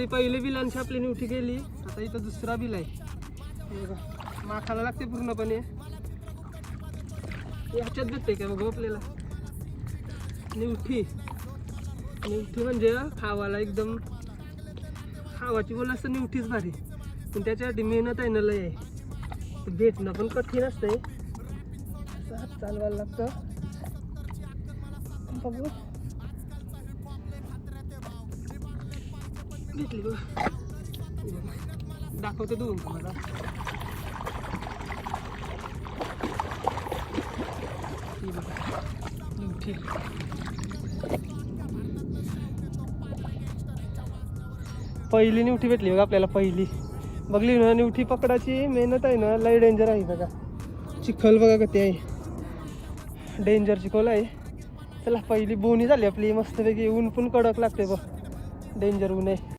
पहिले बिलांची आपली निवठी गेली, आता इथं दुसरा बिल आहे. हे बघा, माखाला लागते पूर्णपणे. ह्याच्यात भेटते का बघू आपल्याला निवठी. निवठी म्हणजे खावाला एकदम खावाची बोल असतं, निवठीच भारी. पण त्याच्यासाठी मेहनत आहे ना लय आहे, भेटणं पण कठीण असतंय. हात चालवायला लागतं. बघू घेतली बघ, दाखवतो दोन तुम्हाला. निवठी पहिली निवठी भेटली बघा आपल्याला. पहिली बघली ना निवठी पकडाची मेहनत आहे ना लय डेंजर आहे बघा. चिखल बघा किती आहे, डेंजर चिखल आहे. चला पहिली बोनी झाली आपली मस्तपैकी. ऊन पण कडक लागते बघ, डेंजर ऊन आहे.